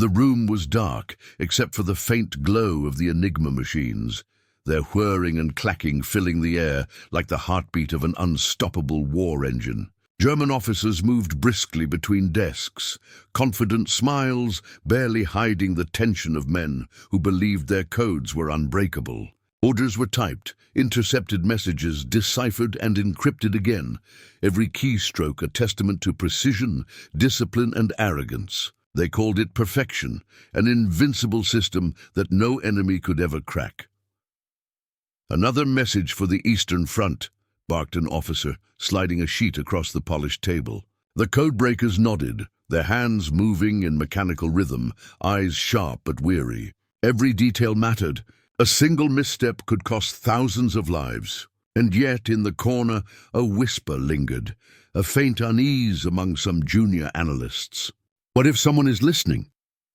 The room was dark, except for the faint glow of the Enigma machines, their whirring and clacking filling the air like the heartbeat of an unstoppable war engine. German officers moved briskly between desks, confident smiles barely hiding the tension of men who believed their codes were unbreakable. Orders were typed, intercepted messages deciphered and encrypted again, every keystroke a testament to precision, discipline, and arrogance. They called it perfection, an invincible system that no enemy could ever crack. "Another message for the Eastern Front," barked an officer, sliding a sheet across the polished table. The codebreakers nodded, their hands moving in mechanical rhythm, eyes sharp but weary. Every detail mattered. A single misstep could cost thousands of lives. And yet, in the corner, a whisper lingered, a faint unease among some junior analysts. What if someone is listening?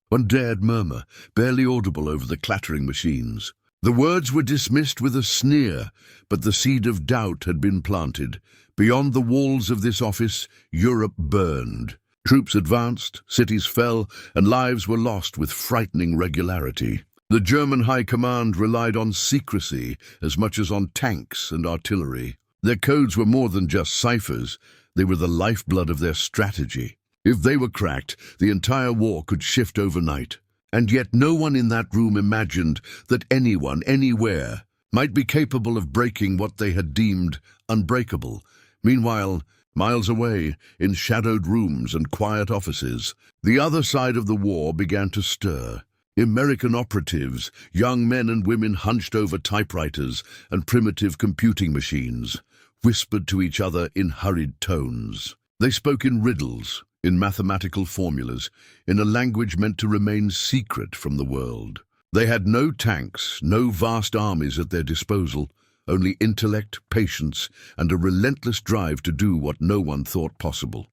One dared murmur, barely audible over the clattering machines. The words were dismissed with a sneer, but the seed of doubt had been planted. Beyond the walls of this office, Europe burned. Troops advanced, cities fell, and lives were lost with frightening regularity. The German High Command relied on secrecy as much as on tanks and artillery. Their codes were more than just ciphers, they were the lifeblood of their strategy. If they were cracked, the entire war could shift overnight. And yet no one in that room imagined that anyone, anywhere, might be capable of breaking what they had deemed unbreakable. Meanwhile, miles away, in shadowed rooms and quiet offices, the other side of the war began to stir. American operatives, young men and women hunched over typewriters and primitive computing machines, whispered to each other in hurried tones. They spoke in riddles, in mathematical formulas, in a language meant to remain secret from the world. They had no tanks, no vast armies at their disposal, only intellect, patience, and a relentless drive to do what no one thought possible.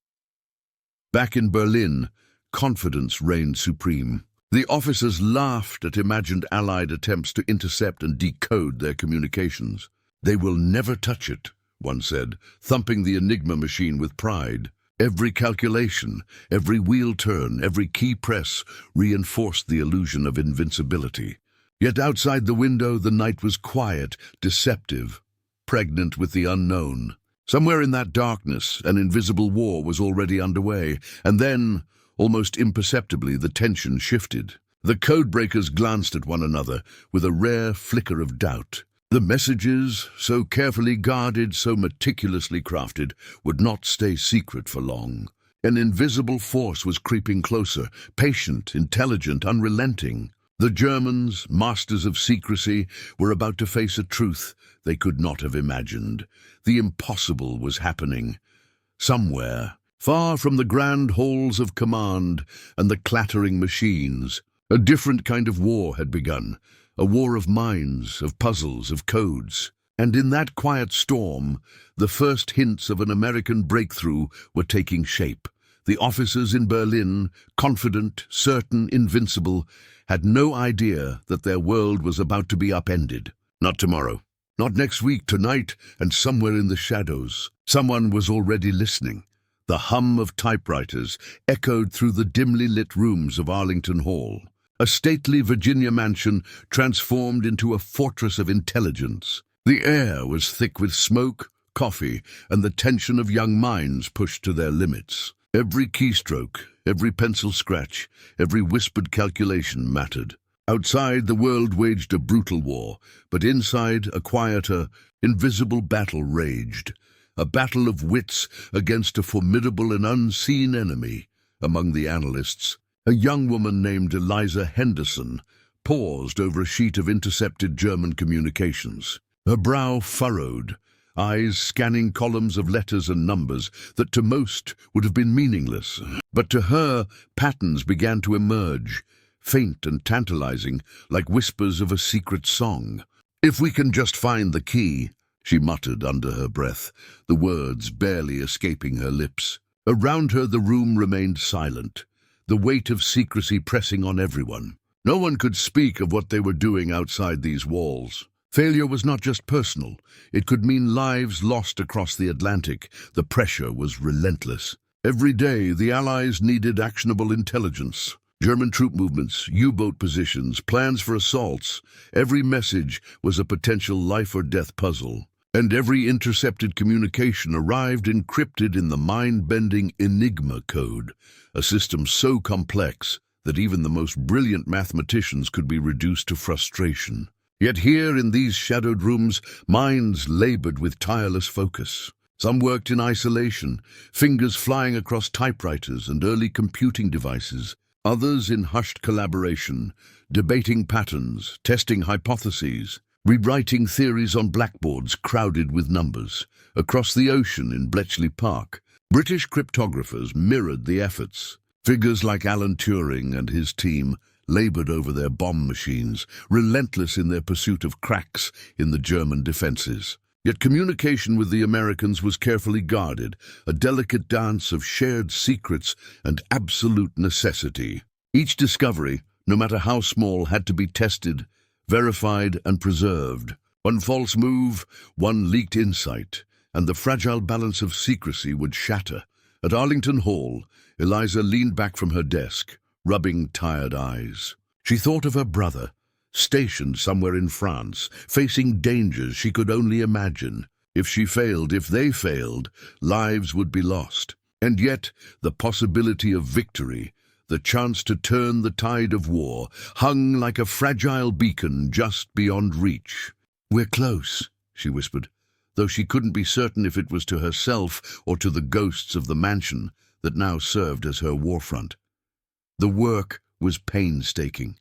Back in Berlin, confidence reigned supreme. The officers laughed at imagined Allied attempts to intercept and decode their communications. "They will never touch it," one said, thumping the Enigma machine with pride. Every calculation, every wheel turn, every key press reinforced the illusion of invincibility. Yet outside the window the night was quiet, deceptive, pregnant with the unknown. Somewhere in that darkness, an invisible war was already underway, and then, almost imperceptibly, the tension shifted. The codebreakers glanced at one another with a rare flicker of doubt. The messages, so carefully guarded, so meticulously crafted, would not stay secret for long. An invisible force was creeping closer, patient, intelligent, unrelenting. The Germans, masters of secrecy, were about to face a truth they could not have imagined. The impossible was happening. Somewhere, far from the grand halls of command and the clattering machines, a different kind of war had begun. A war of minds, of puzzles, of codes. And in that quiet storm, the first hints of an American breakthrough were taking shape. The officers in Berlin, confident, certain, invincible, had no idea that their world was about to be upended. Not tomorrow, not next week, tonight, and somewhere in the shadows. Someone was already listening. The hum of typewriters echoed through the dimly lit rooms of Arlington Hall. A stately Virginia mansion transformed into a fortress of intelligence. The air was thick with smoke, coffee, and the tension of young minds pushed to their limits. Every keystroke, every pencil scratch, every whispered calculation mattered. Outside, the world waged a brutal war, but inside, a quieter, invisible battle raged. A battle of wits against a formidable and unseen enemy. Among the analysts, a young woman named Eliza Henderson paused over a sheet of intercepted German communications. Her brow furrowed, eyes scanning columns of letters and numbers that to most would have been meaningless. But to her, patterns began to emerge, faint and tantalizing, like whispers of a secret song. "If we can just find the key," she muttered under her breath, the words barely escaping her lips. Around her the room remained silent, the weight of secrecy pressing on everyone. No one could speak of what they were doing outside these walls. Failure was not just personal. It could mean lives lost across the Atlantic. The pressure was relentless. Every day, the Allies needed actionable intelligence. German troop movements, U-boat positions, plans for assaults. Every message was a potential life-or-death puzzle. And every intercepted communication arrived encrypted in the mind-bending Enigma code, a system so complex that even the most brilliant mathematicians could be reduced to frustration. Yet here in these shadowed rooms, minds labored with tireless focus. Some worked in isolation, fingers flying across typewriters and early computing devices. Others in hushed collaboration, debating patterns, testing hypotheses, rewriting theories on blackboards crowded with numbers. Across the ocean in Bletchley Park, British cryptographers mirrored the efforts. Figures like Alan Turing and his team labored over their bomb machines, relentless in their pursuit of cracks in the German defenses. Yet communication with the Americans was carefully guarded, a delicate dance of shared secrets and absolute necessity. Each discovery, no matter how small, had to be tested, verified and preserved. One false move, one leaked insight, and the fragile balance of secrecy would shatter. At Arlington Hall, Eliza leaned back from her desk, rubbing tired eyes. She thought of her brother, stationed somewhere in France, facing dangers she could only imagine. If she failed, if they failed, lives would be lost. And yet, the possibility of victory, the chance to turn the tide of war, hung like a fragile beacon just beyond reach. "We're close," she whispered, though she couldn't be certain if it was to herself or to the ghosts of the mansion that now served as her war front. The work was painstaking.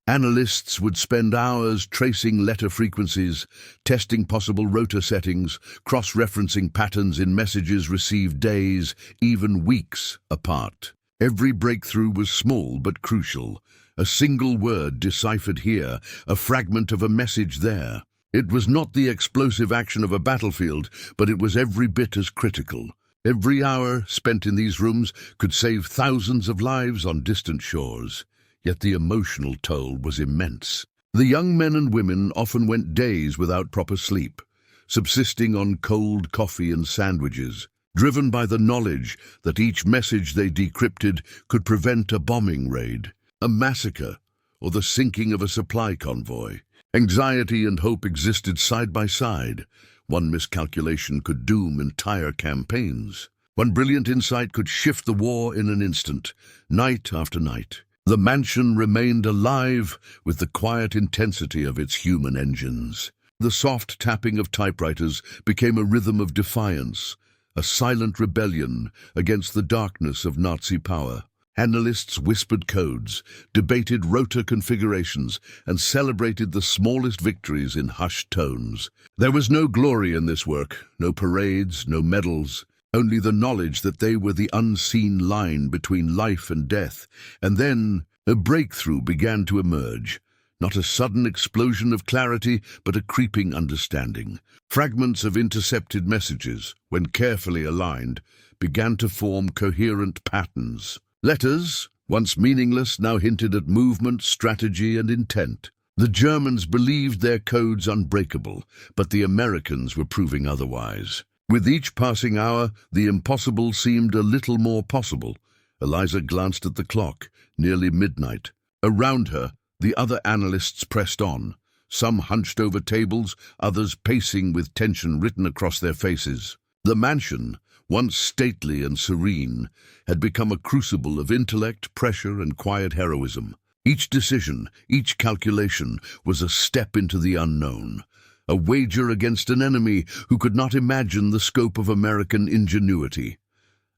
Analysts would spend hours tracing letter frequencies, testing possible rotor settings, cross-referencing patterns in messages received days, even weeks apart. Every breakthrough was small but crucial. A single word deciphered here, a fragment of a message there. It was not the explosive action of a battlefield, but it was every bit as critical. Every hour spent in these rooms could save thousands of lives on distant shores. Yet the emotional toll was immense. The young men and women often went days without proper sleep, subsisting on cold coffee and sandwiches, driven by the knowledge that each message they decrypted could prevent a bombing raid, a massacre, or the sinking of a supply convoy. Anxiety and hope existed side by side. One miscalculation could doom entire campaigns. One brilliant insight could shift the war in an instant, night after night. The mansion remained alive with the quiet intensity of its human engines. The soft tapping of typewriters became a rhythm of defiance, a silent rebellion against the darkness of Nazi power. Analysts whispered codes, debated rotor configurations, and celebrated the smallest victories in hushed tones. There was no glory in this work, no parades, no medals, only the knowledge that they were the unseen line between life and death. And then a breakthrough began to emerge. Not a sudden explosion of clarity, but a creeping understanding. Fragments of intercepted messages, when carefully aligned, began to form coherent patterns. Letters, once meaningless, now hinted at movement, strategy, and intent. The Germans believed their codes unbreakable, but the Americans were proving otherwise. With each passing hour, the impossible seemed a little more possible. Eliza glanced at the clock, nearly midnight. Around her, the other analysts pressed on, some hunched over tables, others pacing with tension written across their faces. The mansion, once stately and serene, had become a crucible of intellect, pressure, and quiet heroism. Each decision, each calculation was a step into the unknown, a wager against an enemy who could not imagine the scope of American ingenuity.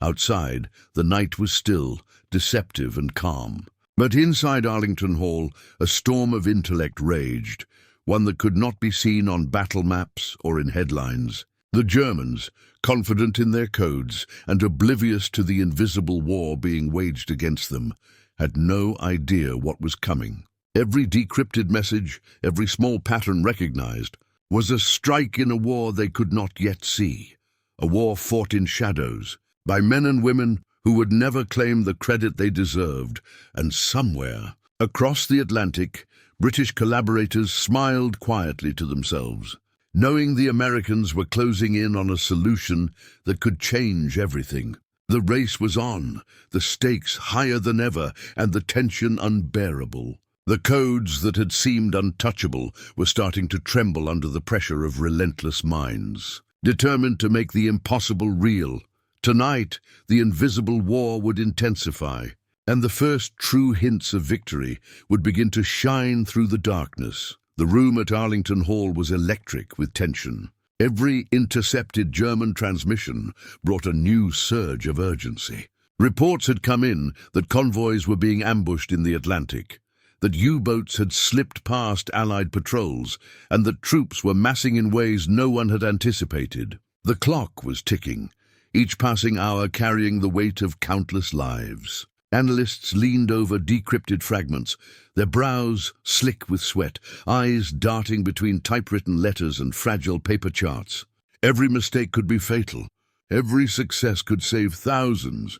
Outside, the night was still, deceptive and calm. But inside Arlington Hall, a storm of intellect raged, one that could not be seen on battle maps or in headlines. The Germans, confident in their codes and oblivious to the invisible war being waged against them, had no idea what was coming. Every decrypted message, every small pattern recognized, was a strike in a war they could not yet see, a war fought in shadows, by men and women who would never claim the credit they deserved. And somewhere, across the Atlantic, British collaborators smiled quietly to themselves, knowing the Americans were closing in on a solution that could change everything. The race was on, the stakes higher than ever, and the tension unbearable. The codes that had seemed untouchable were starting to tremble under the pressure of relentless minds. Determined to make the impossible real, tonight the invisible war would intensify, and the first true hints of victory would begin to shine through the darkness. The room at Arlington Hall was electric with tension. Every intercepted German transmission brought a new surge of urgency. Reports had come in that convoys were being ambushed in the Atlantic, that U-boats had slipped past Allied patrols, and that troops were massing in ways no one had anticipated. The clock was ticking, each passing hour carrying the weight of countless lives. Analysts leaned over decrypted fragments, their brows slick with sweat, eyes darting between typewritten letters and fragile paper charts. Every mistake could be fatal. Every success could save thousands.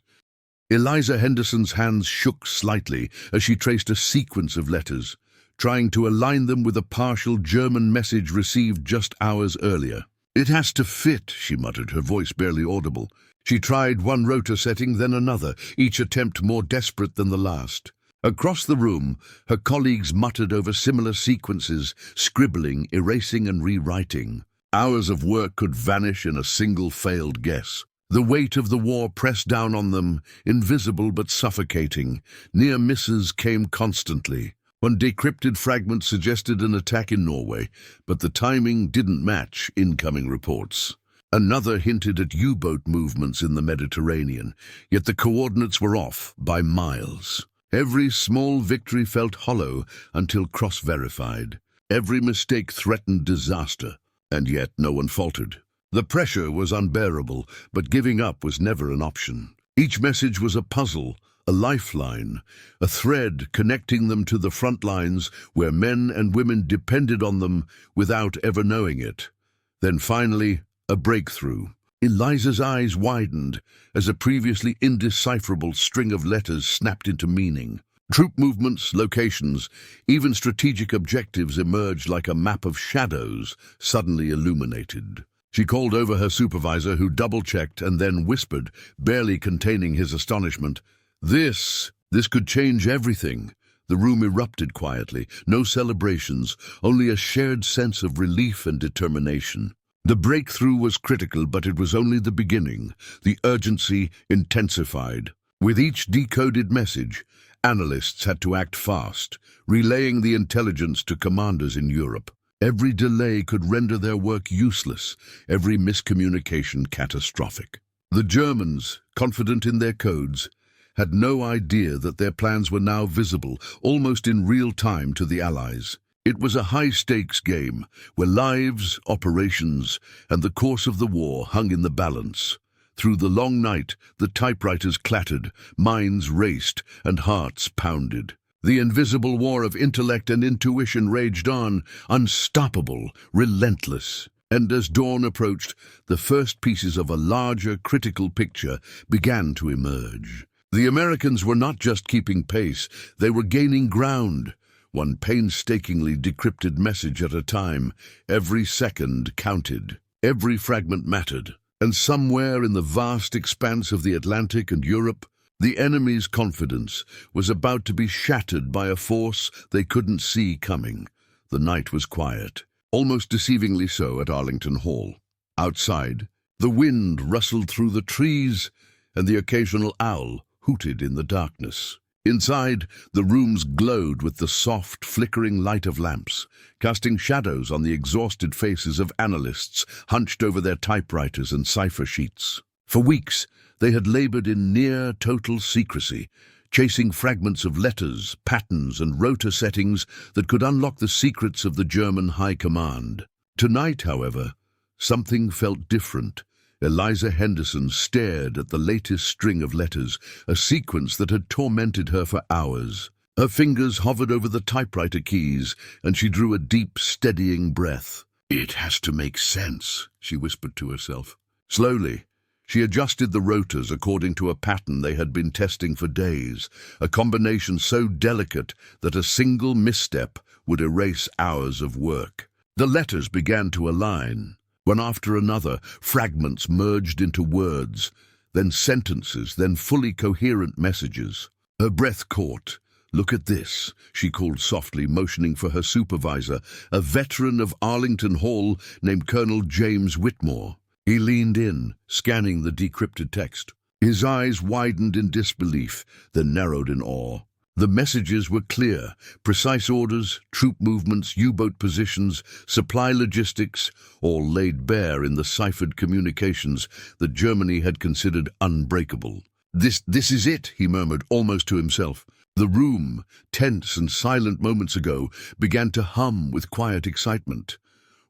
Eliza Henderson's hands shook slightly as she traced a sequence of letters, trying to align them with a partial German message received just hours earlier. "It has to fit," she muttered, her voice barely audible. She tried one rotor setting, then another, each attempt more desperate than the last. Across the room, her colleagues muttered over similar sequences, scribbling, erasing and rewriting. Hours of work could vanish in a single failed guess. The weight of the war pressed down on them, invisible but suffocating. Near misses came constantly. One decrypted fragment suggested an attack in Norway, but the timing didn't match incoming reports. Another hinted at U-boat movements in the Mediterranean, yet the coordinates were off by miles. Every small victory felt hollow until cross-verified. Every mistake threatened disaster, and yet no one faltered. The pressure was unbearable, but giving up was never an option. Each message was a puzzle, a lifeline, a thread connecting them to the front lines where men and women depended on them without ever knowing it. Then finally, a breakthrough. Eliza's eyes widened as a previously indecipherable string of letters snapped into meaning. Troop movements, locations, even strategic objectives emerged like a map of shadows suddenly illuminated. She called over her supervisor, who double-checked and then whispered, barely containing his astonishment, This could change everything." The room erupted quietly, no celebrations, only a shared sense of relief and determination. The breakthrough was critical, but it was only the beginning. The urgency intensified. With each decoded message, analysts had to act fast, relaying the intelligence to commanders in Europe. Every delay could render their work useless, every miscommunication catastrophic. The Germans, confident in their codes, had no idea that their plans were now visible, almost in real time, to the Allies. It was a high-stakes game, where lives, operations, and the course of the war hung in the balance. Through the long night, the typewriters clattered, minds raced, and hearts pounded. The invisible war of intellect and intuition raged on, unstoppable, relentless. And as dawn approached, the first pieces of a larger, critical picture began to emerge. The Americans were not just keeping pace, they were gaining ground. One painstakingly decrypted message at a time. Every second counted. Every fragment mattered. And somewhere in the vast expanse of the Atlantic and Europe, the enemy's confidence was about to be shattered by a force they couldn't see coming. The night was quiet, almost deceivingly so at Arlington Hall. Outside, the wind rustled through the trees, and the occasional owl hooted in the darkness. Inside, the rooms glowed with the soft, flickering light of lamps, casting shadows on the exhausted faces of analysts hunched over their typewriters and cipher sheets. For weeks, they had labored in near-total secrecy, chasing fragments of letters, patterns, and rotor settings that could unlock the secrets of the German High Command. Tonight, however, something felt different. Eliza Henderson stared at the latest string of letters, a sequence that had tormented her for hours. Her fingers hovered over the typewriter keys, and she drew a deep, steadying breath. "It has to make sense," she whispered to herself. Slowly, she adjusted the rotors according to a pattern they had been testing for days, a combination so delicate that a single misstep would erase hours of work. The letters began to align. One after another, fragments merged into words. then sentences, then fully coherent messages. Her breath caught. "Look at this," she called softly, motioning for her supervisor, a veteran of Arlington Hall named Colonel James Whitmore. He leaned in, scanning the decrypted text. His eyes widened in disbelief, then narrowed in awe. The messages were clear: precise orders, troop movements, U-boat positions, supply logistics, all laid bare in the ciphered communications that Germany had considered unbreakable. This is it," he murmured, almost to himself. The room, tense and silent moments ago, began to hum with quiet excitement.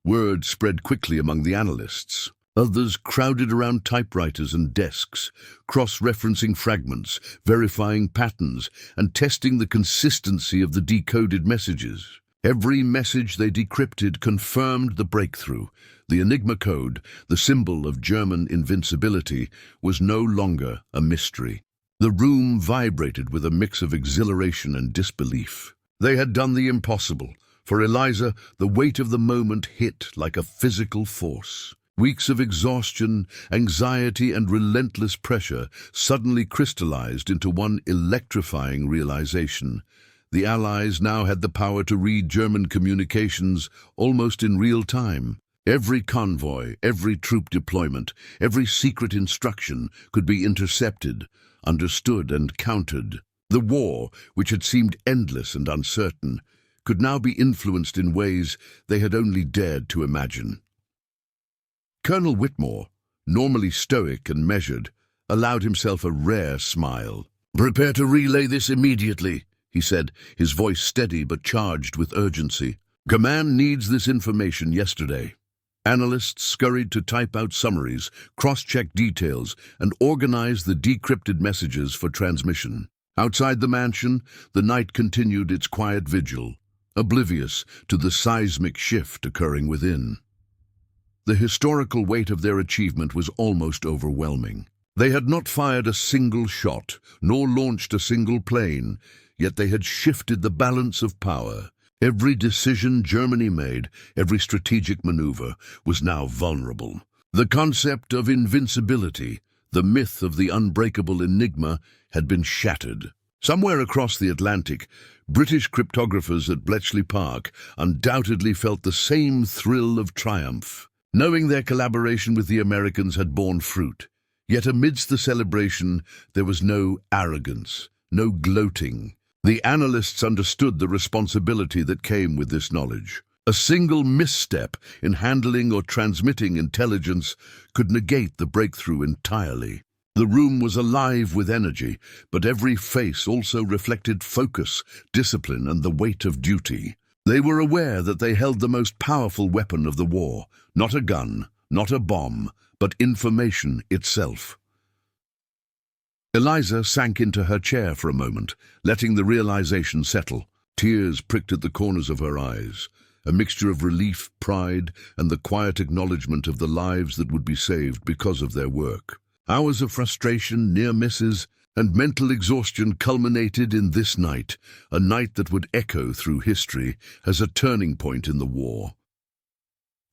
Word spread quickly among the analysts. Others crowded around typewriters and desks, cross-referencing fragments, verifying patterns, and testing the consistency of the decoded messages. Every message they decrypted confirmed the breakthrough. The Enigma code, the symbol of German invincibility, was no longer a mystery. The room vibrated with a mix of exhilaration and disbelief. They had done the impossible. For Eliza, the weight of the moment hit like a physical force. Weeks of exhaustion, anxiety, and relentless pressure suddenly crystallized into one electrifying realization. The Allies now had the power to read German communications almost in real time. Every convoy, every troop deployment, every secret instruction could be intercepted, understood, and countered. The war, which had seemed endless and uncertain, could now be influenced in ways they had only dared to imagine. Colonel Whitmore, normally stoic and measured, allowed himself a rare smile. "Prepare to relay this immediately," he said, his voice steady but charged with urgency. "Command needs this information yesterday." Analysts scurried to type out summaries, cross-check details, and organize the decrypted messages for transmission. Outside the mansion, the night continued its quiet vigil, oblivious to the seismic shift occurring within. The historical weight of their achievement was almost overwhelming. They had not fired a single shot, nor launched a single plane, yet they had shifted the balance of power. Every decision Germany made, every strategic maneuver, was now vulnerable. The concept of invincibility, the myth of the unbreakable enigma, had been shattered. Somewhere across the Atlantic, British cryptographers at Bletchley Park undoubtedly felt the same thrill of triumph, knowing their collaboration with the Americans had borne fruit. Yet amidst the celebration, there was no arrogance, no gloating. The analysts understood the responsibility that came with this knowledge. A single misstep in handling or transmitting intelligence could negate the breakthrough entirely. The room was alive with energy, but every face also reflected focus, discipline, and the weight of duty. They were aware that they held the most powerful weapon of the war, not a gun, not a bomb, but information itself. Eliza sank into her chair for a moment, letting the realization settle. Tears pricked at the corners of her eyes, a mixture of relief, pride, and the quiet acknowledgement of the lives that would be saved because of their work. Hours of frustration, near misses, and mental exhaustion culminated in this night, a night that would echo through history as a turning point in the war.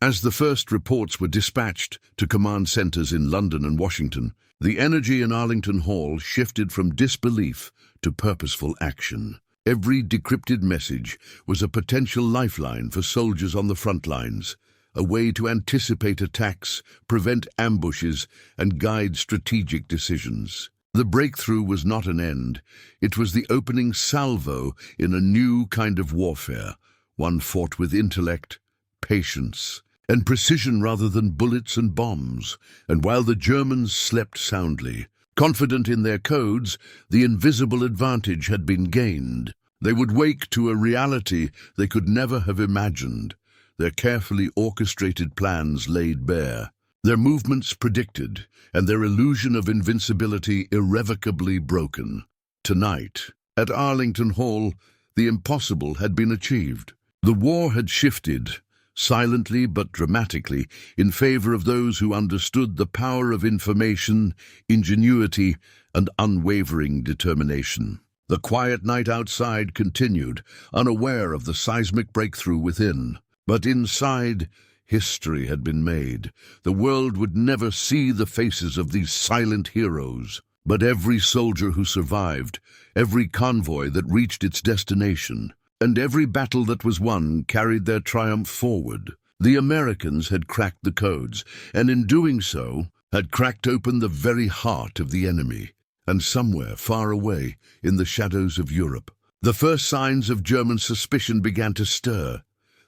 As the first reports were dispatched to command centers in London and Washington, the energy in Arlington Hall shifted from disbelief to purposeful action. Every decrypted message was a potential lifeline for soldiers on the front lines, a way to anticipate attacks, prevent ambushes, and guide strategic decisions. The breakthrough was not an end. It was the opening salvo in a new kind of warfare, one fought with intellect, patience, and precision rather than bullets and bombs. And while the Germans slept soundly, confident in their codes, the invisible advantage had been gained. They would wake to a reality they could never have imagined, their carefully orchestrated plans laid bare, their movements predicted, and their illusion of invincibility irrevocably broken. Tonight, at Arlington Hall, the impossible had been achieved. The war had shifted, silently but dramatically, in favor of those who understood the power of information, ingenuity, and unwavering determination. The quiet night outside continued, unaware of the seismic breakthrough within. But inside, History had been made. The world would never see the faces of these silent heroes. But every soldier who survived, every convoy that reached its destination, and every battle that was won carried their triumph forward. The Americans had cracked the codes, and in doing so, had cracked open the very heart of the enemy. And somewhere far away, in the shadows of Europe, the first signs of German suspicion began to stir.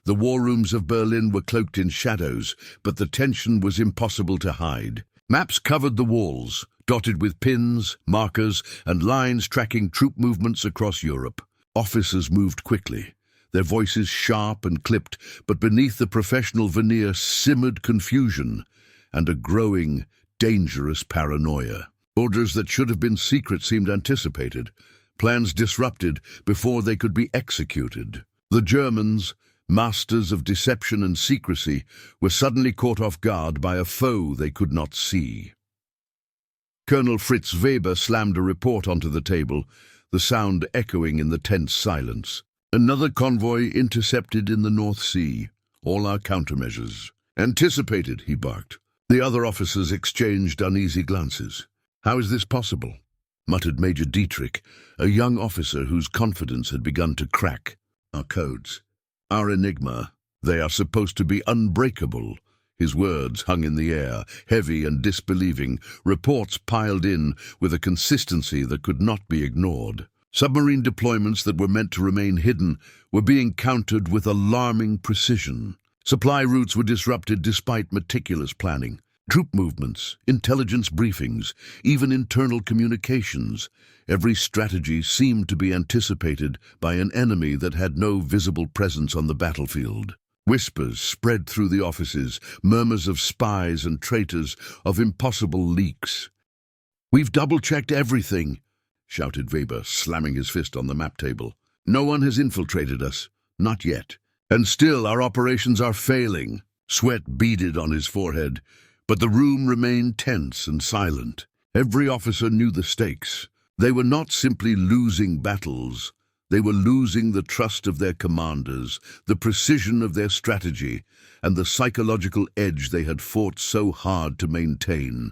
The war rooms of Berlin were cloaked in shadows, but the tension was impossible to hide. Maps covered the walls, dotted with pins, markers, and lines tracking troop movements across Europe. Officers moved quickly, their voices sharp and clipped, but beneath the professional veneer simmered confusion and a growing, dangerous paranoia. Orders that should have been secret seemed anticipated, plans disrupted before they could be executed. The Germans, masters of deception and secrecy, were suddenly caught off guard by a foe they could not see. Colonel Fritz Weber slammed a report onto the table, the sound echoing in the tense silence. Another convoy intercepted in the North Sea. All our countermeasures. Anticipated, he barked. The other officers exchanged uneasy glances. How is this possible? Muttered Major Dietrich, a young officer whose confidence had begun to crack. Our codes. Our enigma. They are supposed to be unbreakable. His words hung in the air, heavy and disbelieving. Reports piled in with a consistency that could not be ignored. Submarine deployments that were meant to remain hidden were being countered with alarming precision. Supply routes were disrupted despite meticulous planning. Troop movements, intelligence briefings, even internal communications. Every strategy seemed to be anticipated by an enemy that had no visible presence on the battlefield. Whispers spread through the offices, murmurs of spies and traitors, of impossible leaks. "We've double-checked everything," shouted Weber, slamming his fist on the map table. "No one has infiltrated us. Not yet. And still our operations are failing." Sweat beaded on his forehead, but the room remained tense and silent. Every officer knew the stakes. They were not simply losing battles. They were losing the trust of their commanders, the precision of their strategy, and the psychological edge they had fought so hard to maintain.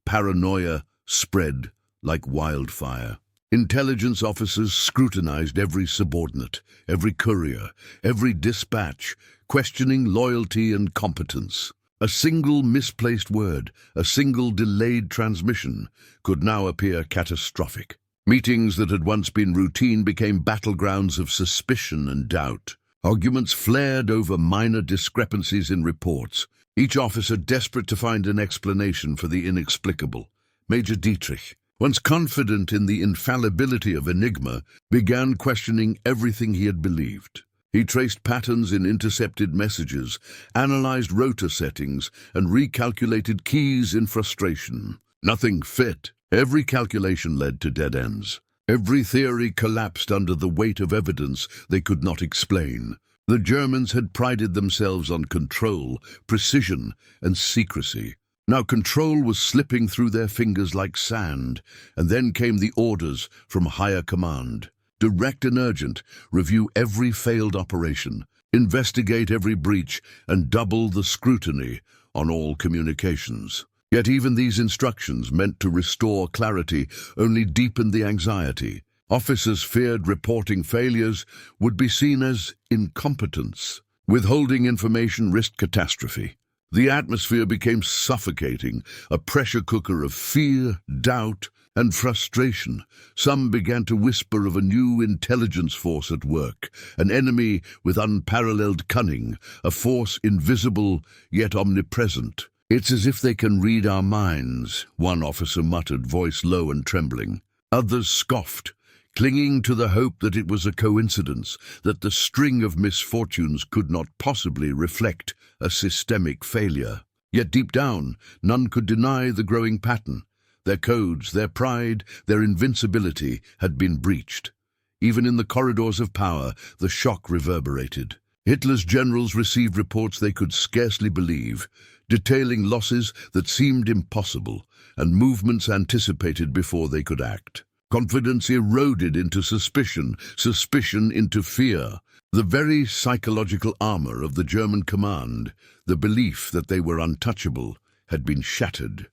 Paranoia spread like wildfire. Intelligence officers scrutinized every subordinate, every courier, every dispatch, questioning loyalty and competence. A single misplaced word, a single delayed transmission, could now appear catastrophic. Meetings that had once been routine became battlegrounds of suspicion and doubt. Arguments flared over minor discrepancies in reports, each officer desperate to find an explanation for the inexplicable. Major Dietrich, once confident in the infallibility of Enigma, began questioning everything he had believed. He traced patterns in intercepted messages, analyzed rotor settings, and recalculated keys in frustration. Nothing fit. Every calculation led to dead ends. Every theory collapsed under the weight of evidence they could not explain. The Germans had prided themselves on control, precision, and secrecy. Now control was slipping through their fingers like sand, and then came the orders from higher command. Direct and urgent, review every failed operation, investigate every breach, and double the scrutiny on all communications. Yet even these instructions, meant to restore clarity, only deepened the anxiety. Officers feared reporting failures would be seen as incompetence. Withholding information risked catastrophe. The atmosphere became suffocating, a pressure cooker of fear, doubt, and frustration. Some began to whisper of a new intelligence force at work, an enemy with unparalleled cunning, a force invisible yet omnipresent. "It's as if they can read our minds," one officer muttered, voice low and trembling. Others scoffed, clinging to the hope that it was a coincidence, that the string of misfortunes could not possibly reflect a systemic failure. Yet deep down, none could deny the growing pattern. Their codes, their pride, their invincibility had been breached. Even in the corridors of power, the shock reverberated. Hitler's generals received reports they could scarcely believe, detailing losses that seemed impossible and movements anticipated before they could act. Confidence eroded into suspicion, suspicion into fear. The very psychological armor of the German command, the belief that they were untouchable, had been shattered.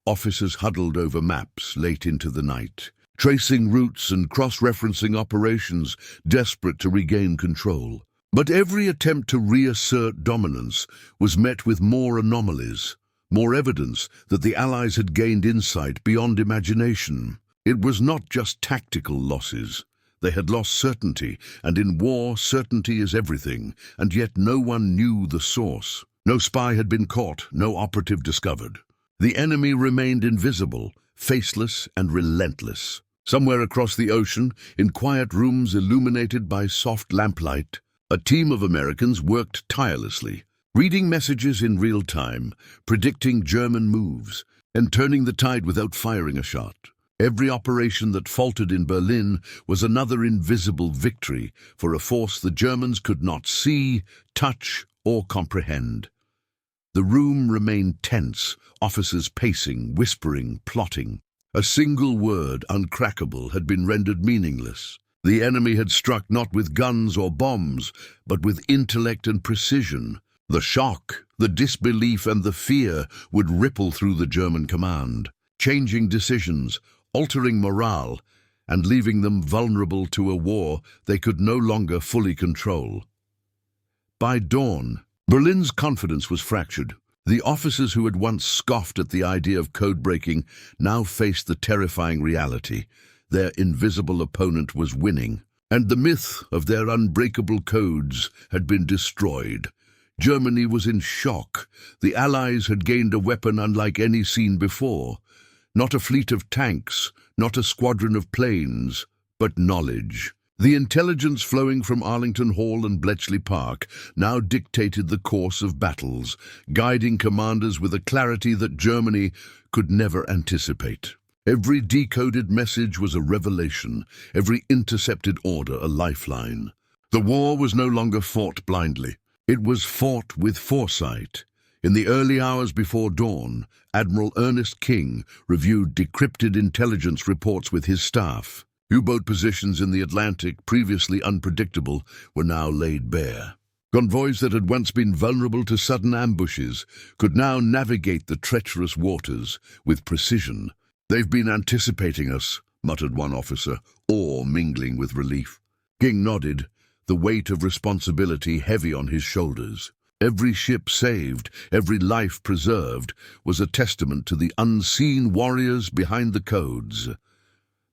Officers huddled over maps late into the night, tracing routes and cross-referencing operations, desperate to regain control. But every attempt to reassert dominance was met with more anomalies, more evidence that the Allies had gained insight beyond imagination. It was not just tactical losses. They had lost certainty, and in war, certainty is everything, and yet no one knew the source. No spy had been caught, no operative discovered. The enemy remained invisible, faceless and relentless. Somewhere across the ocean, in quiet rooms illuminated by soft lamplight, a team of Americans worked tirelessly, reading messages in real time, predicting German moves, and turning the tide without firing a shot. Every operation that faltered in Berlin was another invisible victory for a force the Germans could not see, touch, or comprehend. The room remained tense, officers pacing, whispering, plotting. A single word, uncrackable, had been rendered meaningless. The enemy had struck not with guns or bombs, but with intellect and precision. The shock, the disbelief, and the fear would ripple through the German command, changing decisions, altering morale, and leaving them vulnerable to a war they could no longer fully control. By dawn, Berlin's confidence was fractured. The officers who had once scoffed at the idea of code-breaking now faced the terrifying reality. Their invisible opponent was winning, and the myth of their unbreakable codes had been destroyed. Germany was in shock. The Allies had gained a weapon unlike any seen before. Not a fleet of tanks, not a squadron of planes, but knowledge. The intelligence flowing from Arlington Hall and Bletchley Park now dictated the course of battles, guiding commanders with a clarity that Germany could never anticipate. Every decoded message was a revelation, every intercepted order a lifeline. The war was no longer fought blindly. It was fought with foresight. In the early hours before dawn, Admiral Ernest King reviewed decrypted intelligence reports with his staff. U-boat positions in the Atlantic, previously unpredictable, were now laid bare. Convoys that had once been vulnerable to sudden ambushes could now navigate the treacherous waters with precision. "They've been anticipating us," muttered one officer, awe mingling with relief. King nodded, the weight of responsibility heavy on his shoulders. Every ship saved, every life preserved, was a testament to the unseen warriors behind the codes.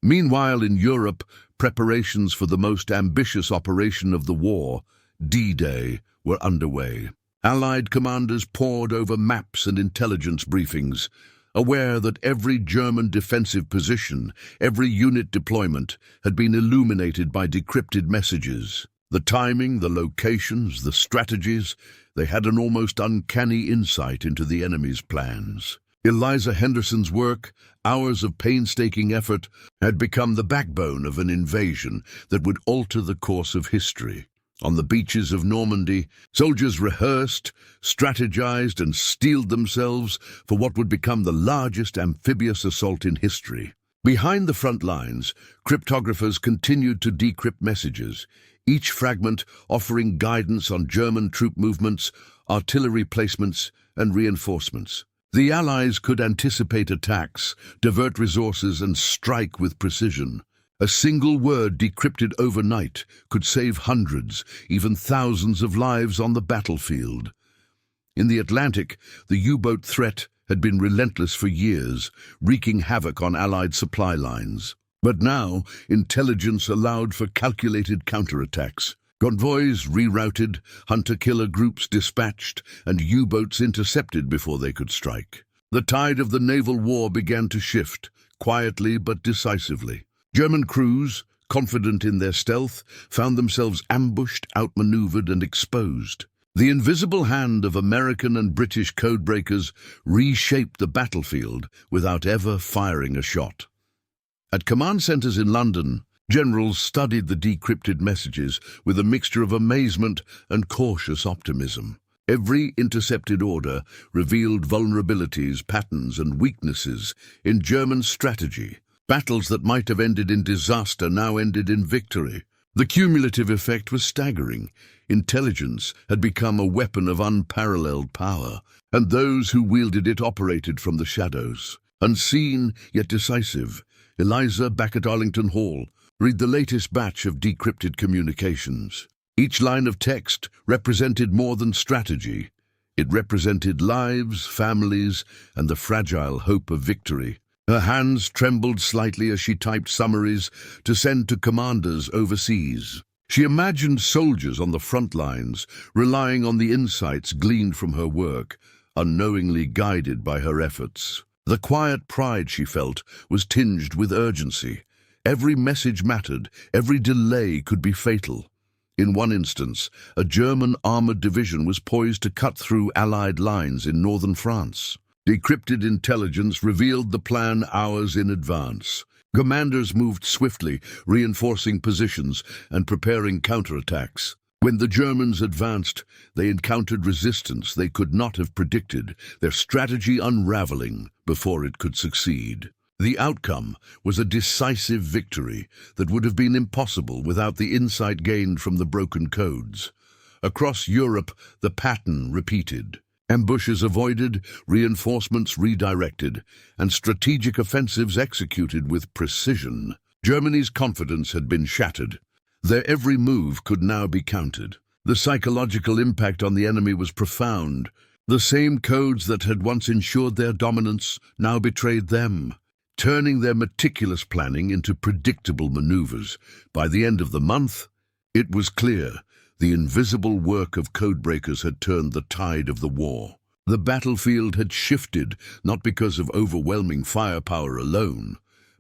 Meanwhile, in Europe, preparations for the most ambitious operation of the war, D-Day, were underway. Allied commanders pored over maps and intelligence briefings, aware that every German defensive position, every unit deployment, had been illuminated by decrypted messages. The timing, the locations, the strategies, they had an almost uncanny insight into the enemy's plans. Eliza Henderson's work, hours of painstaking effort, had become the backbone of an invasion that would alter the course of history. On the beaches of Normandy, soldiers rehearsed, strategized, and steeled themselves for what would become the largest amphibious assault in history. Behind the front lines, cryptographers continued to decrypt messages, each fragment offering guidance on German troop movements, artillery placements, and reinforcements. The Allies could anticipate attacks, divert resources, and strike with precision. A single word decrypted overnight could save hundreds, even thousands of lives on the battlefield. In the Atlantic, the U-boat threat had been relentless for years, wreaking havoc on Allied supply lines. But now, intelligence allowed for calculated counterattacks. Convoys rerouted, hunter-killer groups dispatched, and U-boats intercepted before they could strike. The tide of the naval war began to shift, quietly but decisively. German crews, confident in their stealth, found themselves ambushed, outmaneuvered, and exposed. The invisible hand of American and British codebreakers reshaped the battlefield without ever firing a shot. At command centers in London, generals studied the decrypted messages with a mixture of amazement and cautious optimism. Every intercepted order revealed vulnerabilities, patterns, and weaknesses in German strategy. Battles that might have ended in disaster now ended in victory. The cumulative effect was staggering. Intelligence had become a weapon of unparalleled power, and those who wielded it operated from the shadows. Unseen, yet decisive, Eliza, back at Arlington Hall, read the latest batch of decrypted communications. Each line of text represented more than strategy. It represented lives, families, and the fragile hope of victory. Her hands trembled slightly as she typed summaries to send to commanders overseas. She imagined soldiers on the front lines, relying on the insights gleaned from her work, unknowingly guided by her efforts. The quiet pride she felt was tinged with urgency. Every message mattered, every delay could be fatal. In one instance, a German armored division was poised to cut through Allied lines in northern France. Decrypted intelligence revealed the plan hours in advance. Commanders moved swiftly, reinforcing positions and preparing counterattacks. When the Germans advanced, they encountered resistance they could not have predicted, their strategy unraveling before it could succeed. The outcome was a decisive victory that would have been impossible without the insight gained from the broken codes. Across Europe, the pattern repeated. Ambushes avoided, reinforcements redirected, and strategic offensives executed with precision. Germany's confidence had been shattered. Their every move could now be counted. The psychological impact on the enemy was profound. The same codes that had once ensured their dominance now betrayed them, turning their meticulous planning into predictable maneuvers. By the end of the month, it was clear the invisible work of codebreakers had turned the tide of the war. The battlefield had shifted, not because of overwhelming firepower alone,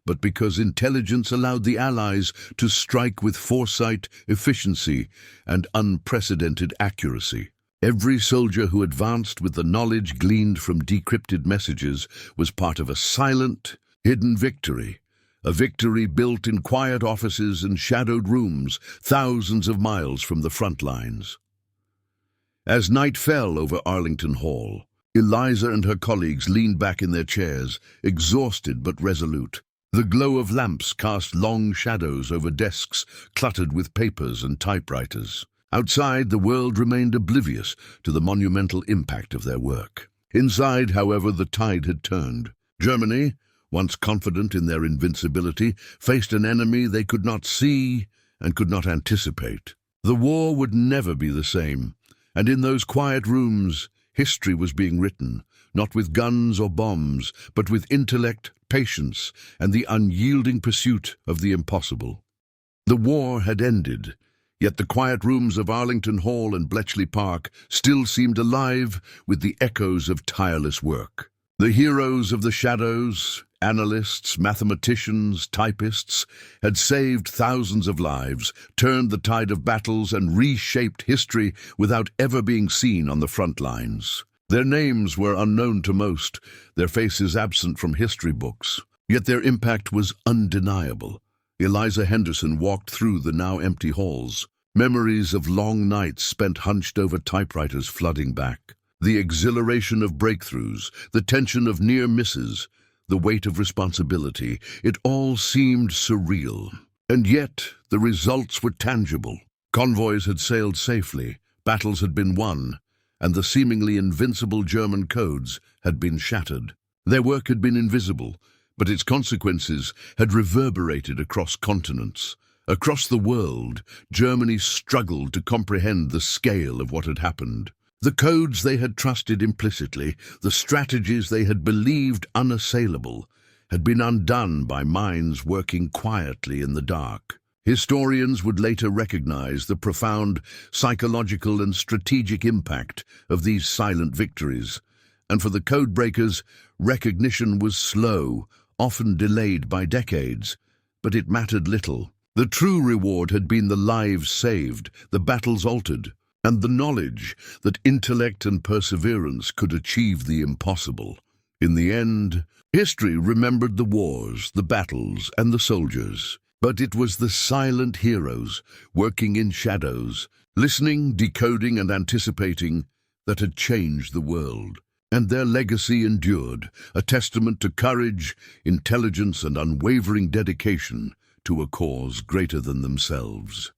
but because intelligence allowed the Allies to strike with foresight, efficiency, and unprecedented accuracy. Every soldier who advanced with the knowledge gleaned from decrypted messages was part of a silent, hidden victory. A victory built in quiet offices and shadowed rooms, thousands of miles from the front lines. As night fell over Arlington Hall, Eliza and her colleagues leaned back in their chairs, exhausted but resolute. The glow of lamps cast long shadows over desks cluttered with papers and typewriters. Outside, the world remained oblivious to the monumental impact of their work. Inside, however, the tide had turned. Germany, once confident in their invincibility, faced an enemy they could not see and could not anticipate. The war would never be the same, and in those quiet rooms, history was being written, not with guns or bombs, but with intellect, patience, and the unyielding pursuit of the impossible. The war had ended, yet the quiet rooms of Arlington Hall and Bletchley Park still seemed alive with the echoes of tireless work. The heroes of the shadows, analysts, mathematicians, typists, had saved thousands of lives, turned the tide of battles, and reshaped history without ever being seen on the front lines. Their names were unknown to most, their faces absent from history books, yet their impact was undeniable. Eliza Henderson walked through the now empty halls, memories of long nights spent hunched over typewriters flooding back. The exhilaration of breakthroughs, the tension of near misses, the weight of responsibility, it all seemed surreal. And yet, the results were tangible. Convoys had sailed safely, battles had been won, and the seemingly invincible German codes had been shattered. Their work had been invisible, but its consequences had reverberated across continents. Across the world, Germany struggled to comprehend the scale of what had happened. The codes they had trusted implicitly, the strategies they had believed unassailable, had been undone by minds working quietly in the dark. Historians would later recognize the profound psychological and strategic impact of these silent victories, and for the codebreakers, recognition was slow, often delayed by decades, but it mattered little. The true reward had been the lives saved, the battles altered, and the knowledge that intellect and perseverance could achieve the impossible. In the end, history remembered the wars, the battles, and the soldiers. But it was the silent heroes, working in shadows, listening, decoding, and anticipating, that had changed the world. And their legacy endured, a testament to courage, intelligence, and unwavering dedication to a cause greater than themselves.